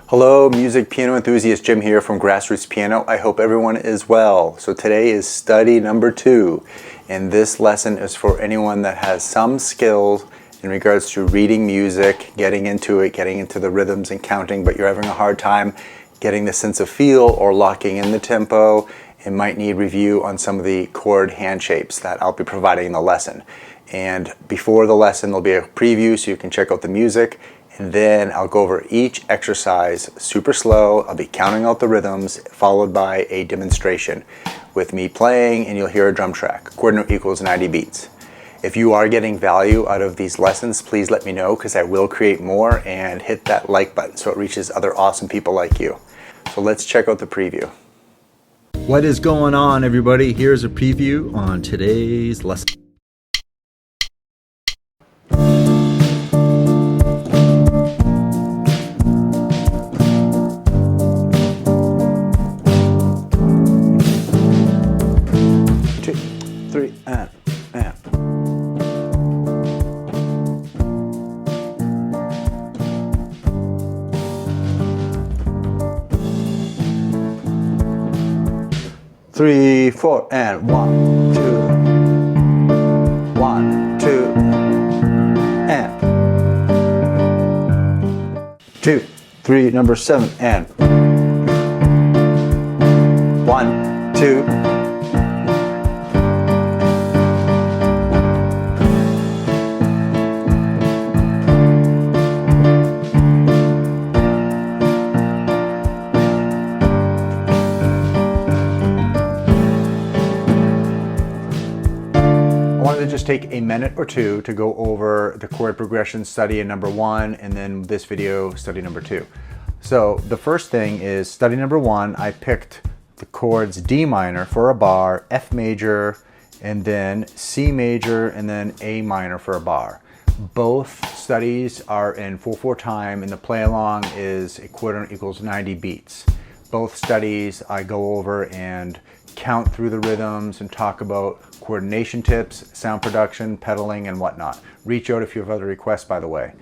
Hello, music piano enthusiast Jim here from Grassroots Piano. I hope everyone is well. So today is study number 2, and this lesson is for anyone that has some skills in regards to reading music, getting into it, getting into the rhythms and counting, but you're having a hard time getting the sense of feel or locking in the tempo, and might need review on some of the chord hand shapes that I'll be providing in the lesson. And before the lesson there'll be a preview so you can check out the music, and then I'll go over each exercise super slow. I'll be counting out the rhythms followed by a demonstration with me playing, and you'll hear a drum track. Chord note equals 90 beats. If you are getting value out of these lessons, please let me know, because I will create more, and hit that like button so it reaches other awesome people like you. So let's check out the preview. What is going on, everybody? Here's a preview on today's lesson. Three, four, and 1, 2, 1, 2, and 2, 3, number 7, and 1, 2. To just take a minute or two to go over the chord progression study in number 1, and then this video study number 2. So the first thing is study number 1. I picked the chords D minor for a bar, F major, and then C major, and then A minor for a bar. Both studies are in 4/4 time, and the play along is a chord note equals 90 beats. Both studies I go over and count through the rhythms and talk about coordination tips, sound production, pedaling, and whatnot. Reach out if you have other requests, by the way.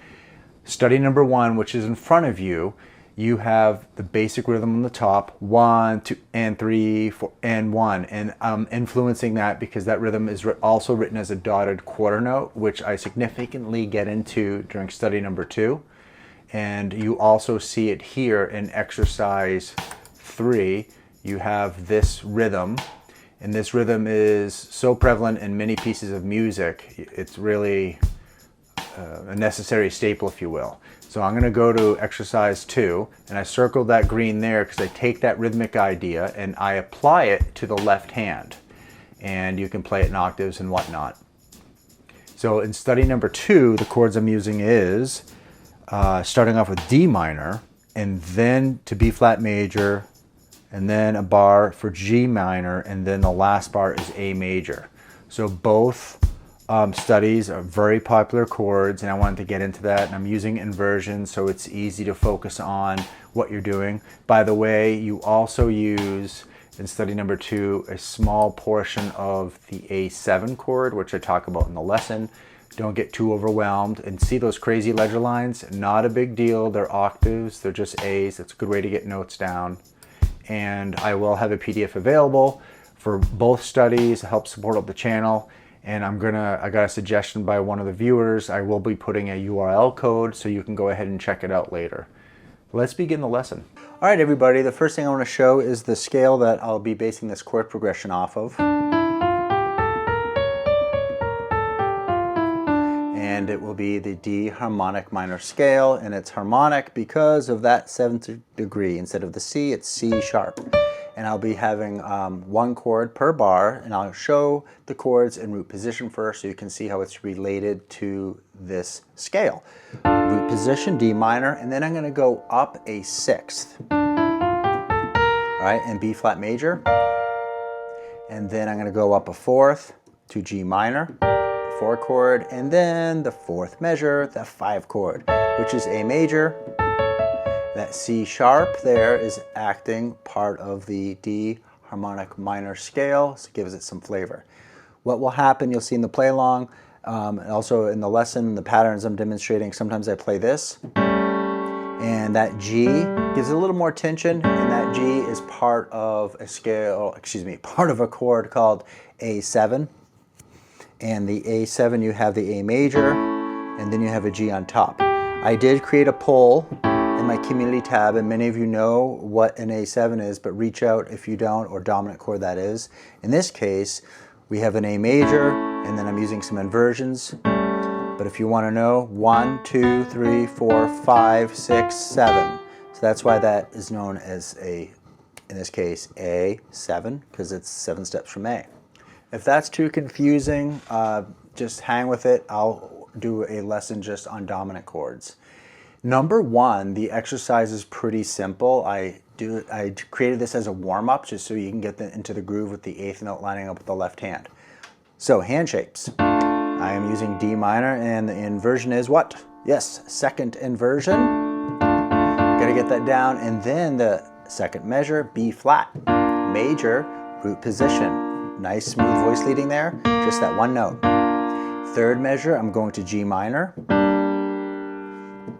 Study number 1, which is in front of you, you have the basic rhythm on the top, 1, 2, and 3, 4, and 1. And I'm influencing that because that rhythm is also written as a dotted quarter note, which I significantly get into during study number 2. And you also see it here in exercise 3. You have this rhythm, and this rhythm is so prevalent in many pieces of music. It's really a necessary staple, if you will. So I'm going to go to exercise 2, and I circled that green there because I take that rhythmic idea and I apply it to the left hand, and you can play it in octaves and whatnot. So in study number 2, the chords I'm using is starting off with D minor, and then to B flat major, and then a bar for G minor, and then the last bar is A major. So both studies are very popular chords, and I wanted to get into that, and I'm using inversion so it's easy to focus on what you're doing. By the way, you also use, in study number 2, a small portion of the A7 chord, which I talk about in the lesson. Don't get too overwhelmed, and see those crazy ledger lines? Not a big deal. They're octaves, they're just A's. It's a good way to get notes down. And I will have a PDF available for both studies to help support up the channel. And I got a suggestion by one of the viewers. I will be putting a URL code so you can go ahead and check it out later. Let's begin the lesson. All right, everybody, the first thing I want to show is the scale that I'll be basing this chord progression off of. And it will be the D harmonic minor scale, and it's harmonic because of that 7th degree. Instead of the C, it's C sharp. And I'll be having 1 chord per bar, and I'll show the chords in root position first so you can see how it's related to this scale. Root position, D minor, and then I'm going to go up a 6th. All right, and B flat major. And then I'm going to go up a 4th to G minor. 4 chord, and then the 4th measure, the 5 chord, which is A major. That C sharp there is acting part of the D harmonic minor scale, so it gives it some flavor. What will happen, you'll see in the play along, and also in the lesson, the patterns I'm demonstrating, sometimes I play this, And that G gives it a little more tension, and that G is part of a scale, part of a chord called A7. And the A7, you have the A major, and then you have a G on top. I did create a poll in my community tab, and many of you know what an A7 is, but reach out if you don't, or dominant chord that is. In this case, we have an A major, and then I'm using some inversions. But if you want to know, 1, 2, 3, 4, 5, 6, 7. So that's why that is known as in this case, A7, because it's 7 steps from A. If that's too confusing, just hang with it. I'll do a lesson just on dominant chords. Number 1, the exercise is pretty simple. I created this as a warm-up just so you can get into the groove with the 8th note lining up with the left hand. So hand shapes. I am using D minor, and the inversion is what? Yes, second inversion. Gotta get that down. And then the second measure, B flat, major, root position. Nice smooth voice leading there, just that one note. Third measure, I'm going to G minor.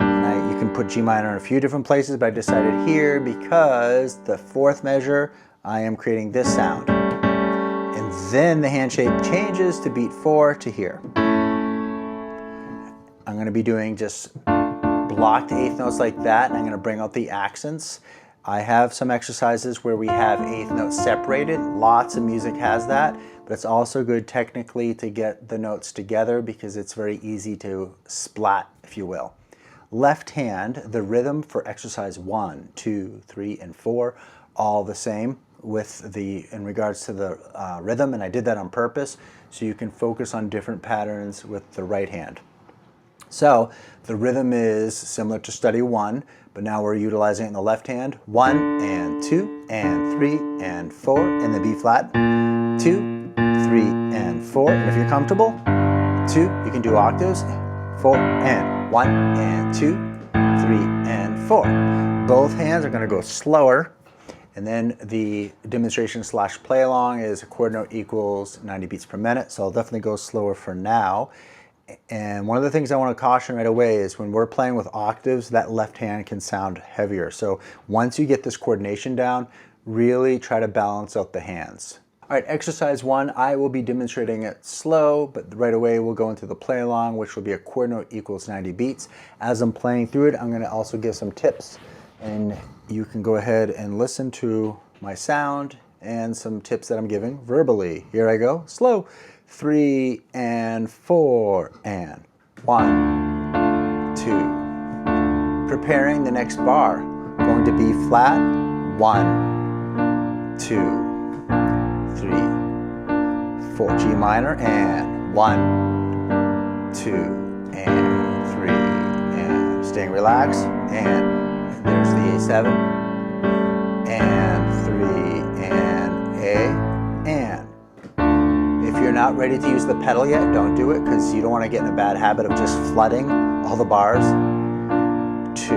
And you can put G minor in a few different places, but I decided here because the fourth measure, I am creating this sound. And then the hand shape changes to beat 4 to here. I'm going to be doing just blocked 8th notes like that, and I'm going to bring out the accents. I have some exercises where we have 8th notes separated. Lots of music has that, but it's also good technically to get the notes together because it's very easy to splat, if you will. Left hand, the rhythm for exercise 1, 2, 3, and 4, all the same in regards to the rhythm, and I did that on purpose so you can focus on different patterns with the right hand. So the rhythm is similar to study 1, but now we're utilizing it in the left hand. 1 and 2 and 3 and 4 in the B flat. 2, 3 and 4, and if you're comfortable, 2, you can do octaves. 4 and 1 and 2, 3 and 4. Both hands are going to go slower. And then the demonstration / play along is a chord note equals 90 beats per minute. So I'll definitely go slower for now. And one of the things I want to caution right away is when we're playing with octaves, that left hand can sound heavier. So once you get this coordination down, really try to balance out the hands. All right, exercise 1, I will be demonstrating it slow, but right away we'll go into the play along, which will be a chord note equals 90 beats. As I'm playing through it, I'm going to also give some tips, and you can go ahead and listen to my sound and some tips that I'm giving verbally. Here I go, slow. 3 and 4 and 1, 2. Preparing the next bar, going to B flat, 1, 2, 3, 4. G minor and 1, 2, and 3, and staying relaxed. And there's the A7 and 3 and A. And if you're not ready to use the pedal yet, don't do it because you don't want to get in a bad habit of just flooding all the bars. 2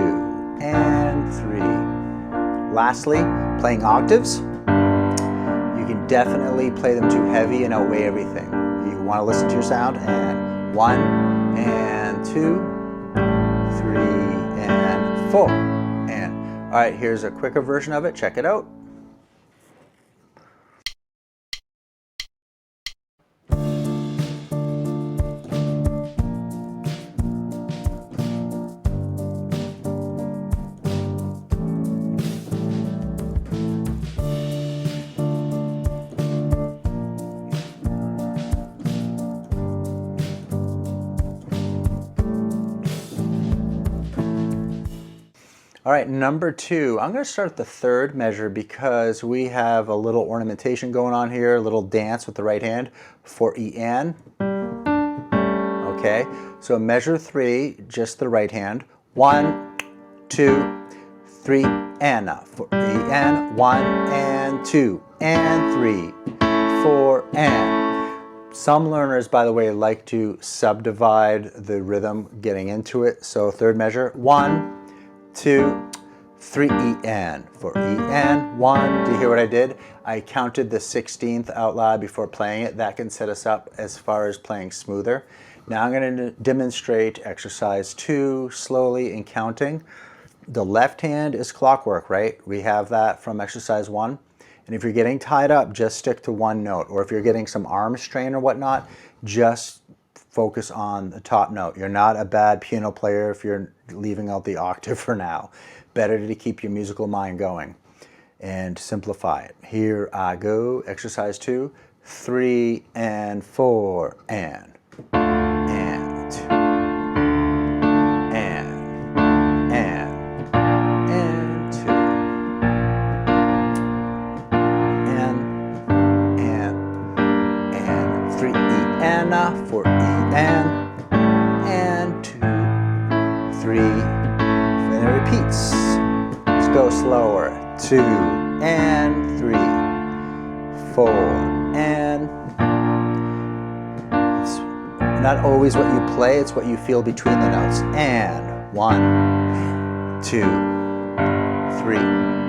and 3. Lastly, playing octaves. You can definitely play them too heavy and outweigh everything. You want to listen to your sound, and 1 and 2, 3 and 4. And all right, here's a quicker version of it. Check it out. All right, number 2, I'm going to start with the third measure because we have a little ornamentation going on here, a little dance with the right hand for En. Okay, so measure 3, just the right hand. 1, 2, 3, and for En. 1 and 2 and 3, 4 and. Some learners, by the way, like to subdivide the rhythm getting into it. So third measure, 1, 2, 3, En. For En, 1. Do you hear what I did? I counted the 16th out loud before playing it. That can set us up as far as playing smoother. Now I'm going to demonstrate exercise 2 slowly and counting. The left hand is clockwork, right? We have that from exercise 1. And if you're getting tied up, just stick to one note. Or if you're getting some arm strain or whatnot, just focus on the top note. You're not a bad piano player if you're leaving out the octave for now. Better to keep your musical mind going and simplify it. Here I go, exercise 2, 3 and 4 and 2 and 2 and 3 E and 4 E and 2 3 and it repeats. Let's go slower. 2 and 3 4 and it's not always what you play, it's what you feel between the notes. And 1 2 3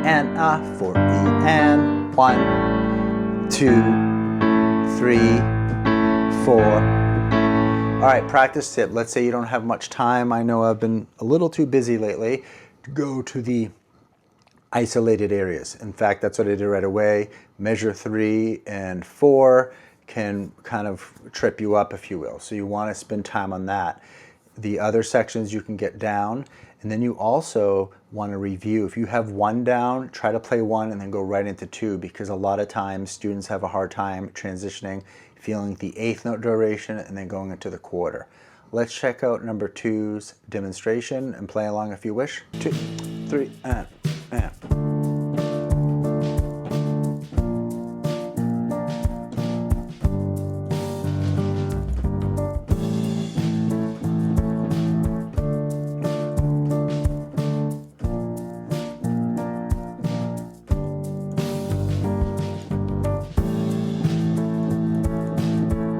and 4 E and 1 2 3 4. All right, practice tip. Let's say you don't have much time. I know I've been a little too busy lately. Go to the isolated areas. In fact, that's what I did right away. Measure 3 and 4 can kind of trip you up, if you will. So you want to spend time on that. The other sections you can get down. And then you also want to review. If you have 1 down, try to play 1 and then go right into 2, because a lot of times students have a hard time transitioning, feeling the 8th note duration and then going into the quarter. Let's check out number 2's demonstration and play along if you wish. 2, 3, and.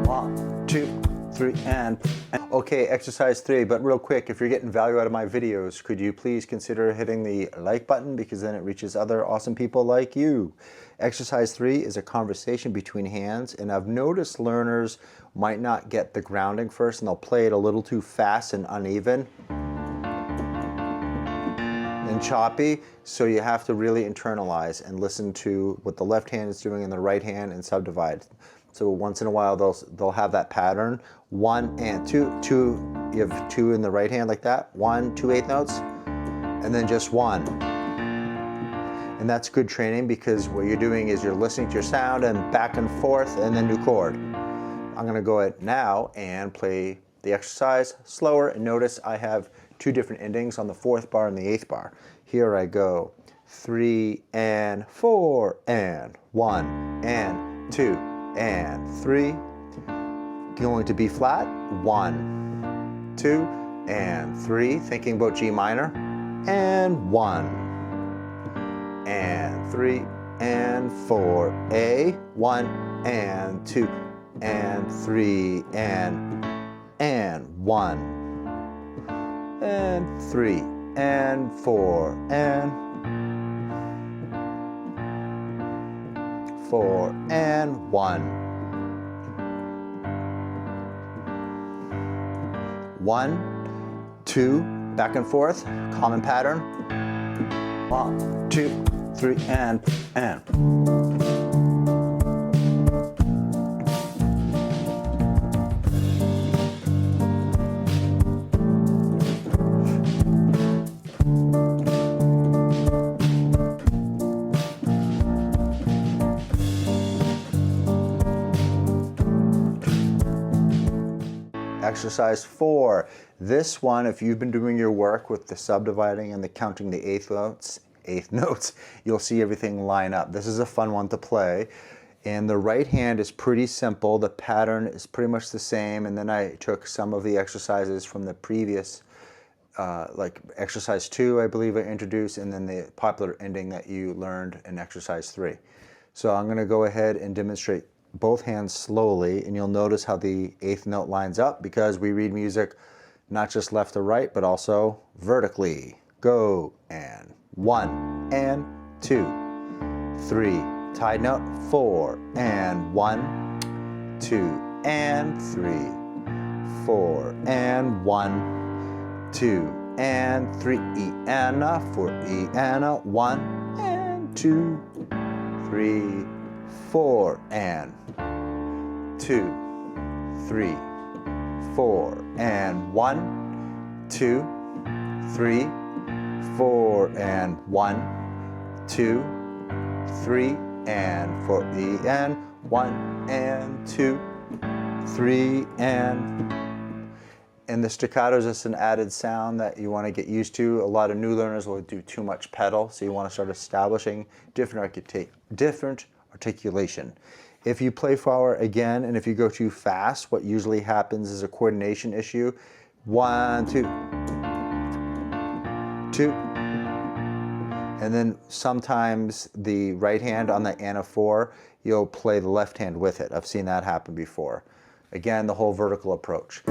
1, 2, 3 and. Okay, exercise 3, but real quick, if you're getting value out of my videos, could you please consider hitting the like button, because then it reaches other awesome people like you. Exercise 3 is a conversation between hands, and I've noticed learners might not get the grounding first and they'll play it a little too fast and uneven and choppy, so you have to really internalize and listen to what the left hand is doing and the right hand and subdivide. So once in a while they'll have that pattern. 1 and 2, 2, you have 2 in the right hand like that. 1, 2 8th notes, and then just 1. And that's good training, because what you're doing is you're listening to your sound and back and forth and then new chord. I'm gonna go ahead now and play the exercise slower, and notice I have 2 different endings on the 4th bar and the 8th bar. Here I go. 3 and 4 and 1 and 2 and 3. Going to B flat. 1, 2 and 3. Thinking about G minor. And 1 and 3 and 4. A. 1 and 2 and 3 and 1 and 3 and 4 and 4 and 1. 1, 2, back and forth, common pattern. 1, 2, 3 and. Exercise 4. This one, if you've been doing your work with the subdividing and the counting the eighth notes, you'll see everything line up. This is a fun one to play. And the right hand is pretty simple. The pattern is pretty much the same. And then I took some of the exercises from the previous, like exercise 2, I believe I introduced, and then the popular ending that you learned in exercise 3. So I'm gonna go ahead and demonstrate both hands slowly, and you'll notice how the 8th note lines up, because we read music not just left to right, but also vertically. Go, and 1 and 2, 3, tied note, 4 and 1, 2 and 3, 4 and 1, 2 and 3 E and a 4 E and a 1 and 2, 3, 4 and 2, 3, 4 and 1, 2, 3, 4 and 1, 2, 3 and 4 E and 1 and 2, 3 and the staccato is just an added sound that you want to get used to. A lot of new learners will do too much pedal, so you want to start establishing different articulation. If you play flower again, and if you go too fast, what usually happens is a coordination issue. 1, 2, 2. And then sometimes the right hand on the Anna 4, you'll play the left hand with it. I've seen that happen before. Again, the whole vertical approach.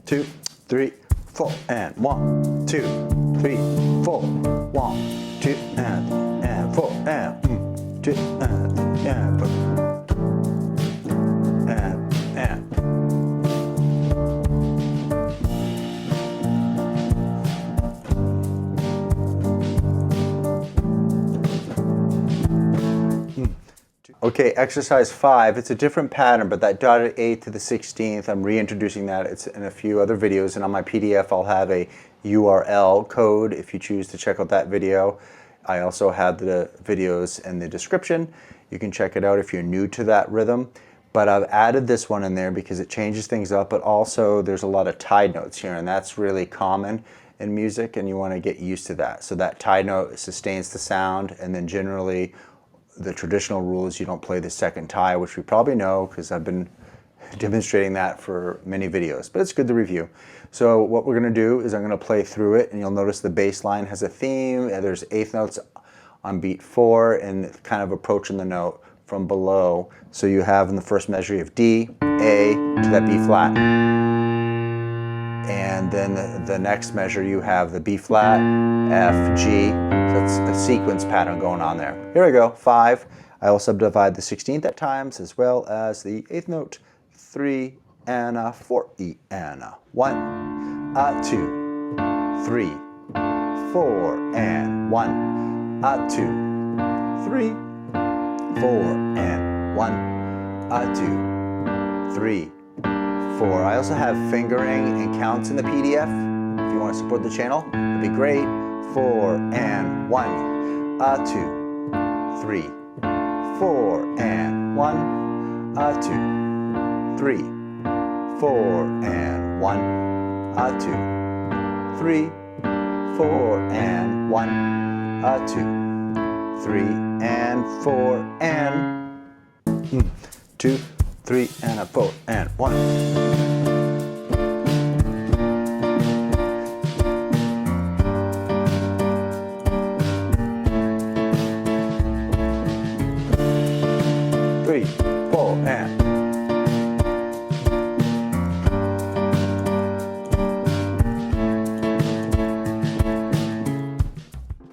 2, 3, 4, and 1, 2, 3, 4, 1, 2, and 4, and 2, and 4, and. Okay, exercise 5, it's a different pattern, but that dotted 8 to the 16th, I'm reintroducing that. It's in a few other videos, and on my PDF I'll have a URL code if you choose to check out that video. I also have the videos in the description. You can check it out if you're new to that rhythm. But I've added this one in there because it changes things up, but also there's a lot of tied notes here, and that's really common in music, and you want to get used to that. So that tied note sustains the sound, and then generally the traditional rule is you don't play the second tie, which we probably know because I've been demonstrating that for many videos, but it's good to review. So what we're going to do is I'm going to play through it, and you'll notice the bass line has a theme, and there's eighth notes on beat 4, and kind of approaching the note from below. So you have in the first measure you have D, A to that B flat. And then the next measure you have the B flat, F, G. So it's a sequence pattern going on there. Here we go, 5. I will subdivide the 16th at times as well as the 8th note. 3 and a 4 E and a 1, a 2, 3, 4 and 1, a 2, 3, 4 and 1, a 2, 3, 4. I also have fingering and counts in the PDF. If you want to support the channel, that'd be great. 4 and 1, a 2, 3, 4 and 1, a 2, 3, 4 and 1, a 2, 3, 4 and 1, a 2, 3 and 4 and 2, 3 and a 4 and 1.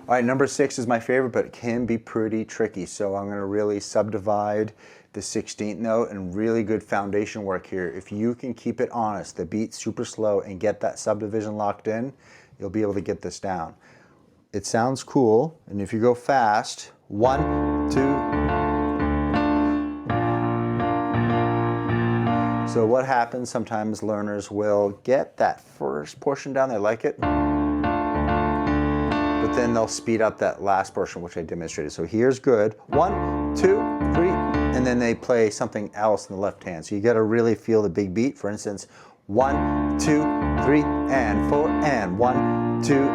All right, number 6 is my favorite, but it can be pretty tricky. So I'm going to really subdivide the 16th note, and really good foundation work here. If you can keep it honest, the beat super slow, and get that subdivision locked in, you'll be able to get this down. It sounds cool, and if you go fast, 1, 2. So what happens, sometimes learners will get that first portion down, they like it, but then they'll speed up that last portion, which I demonstrated. So here's good, 1, 2, 3, and then they play something else in the left hand. So you got to really feel the big beat. For instance, 1, 2, 3, and 4, and 1, 2. All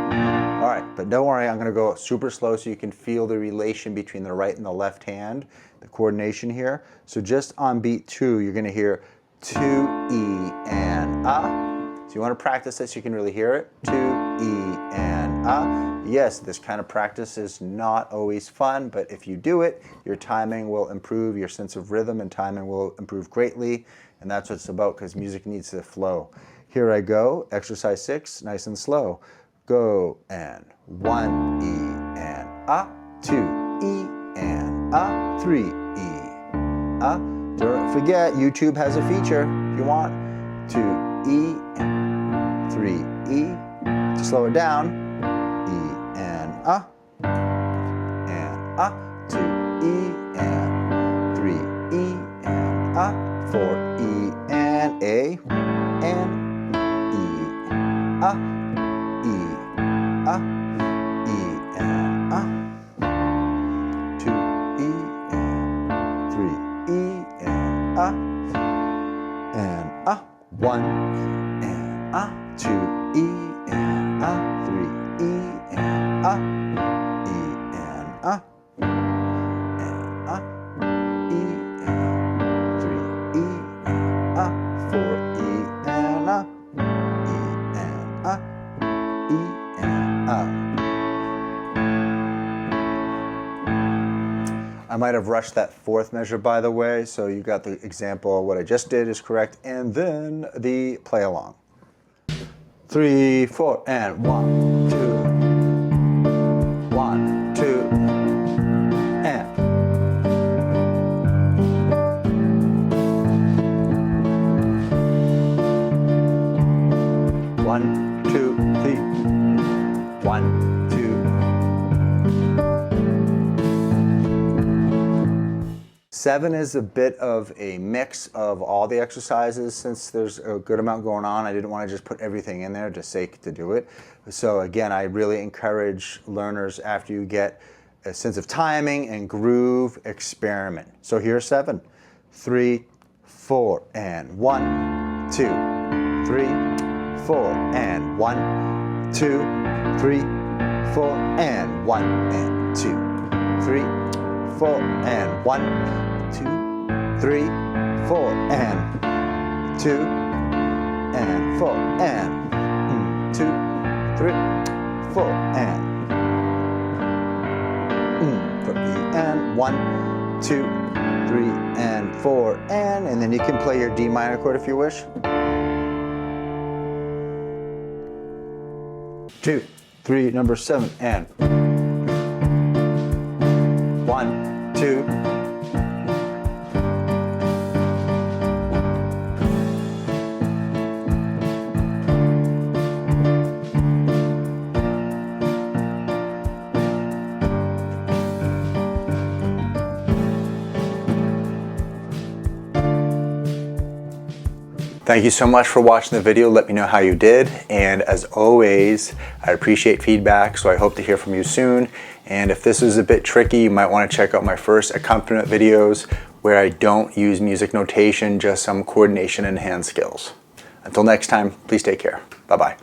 right, but don't worry, I'm going to go super slow so you can feel the relation between the right and the left hand, the coordination here. So just on beat 2, you're going to hear 2 E and A. So you want to practice this, you can really hear it. 2 E and A. Yes, this kind of practice is not always fun, but if you do it, your timing will improve, your sense of rhythm and timing will improve greatly, and that's what it's about, because music needs to flow. Here I go, exercise 6, nice and slow. Go, and 1 E and A, 2 E and A, 3 E, A. Don't forget, YouTube has a feature if you want. 2 E, 3 E. Just slow it down. E and A, to E and 3 E and A, 4 E and A, and E, A, E, A, E and A, 2 E and 3 E and A, 1 and A, 2 E and A, 3 E and A, E and A, and A, E and 3 E and A, 4 E and A, E and A, E and A. I might have rushed that fourth measure, by the way, so you got the example of what I just did is correct, and then the play along. 3, 4, and 1, 2, 1, 2, and 1, 2, 3, 1, 2. 7 is a bit of a mix of all the exercises. Since there's a good amount going on, I didn't want to just put everything in there just sake to do it. So again, I really encourage learners, after you get a sense of timing and groove, experiment. So here's 7. 3, 4, and 1, 2, 3, 4, and 1, 2, 3, 4, and 1, and 2, 3, 4, and 1, 2, 3, 4, and 2, and 4, and 2, 3, 4, and 1, 2, 3, and 4, and then you can play your D minor chord if you wish. 2, 3, number 7, and 1, 2. Thank you so much for watching the video. Let me know how you did. And as always, I appreciate feedback, so I hope to hear from you soon. And if this is a bit tricky, you might want to check out my first accompaniment videos where I don't use music notation, just some coordination and hand skills. Until next time, please take care. Bye-bye.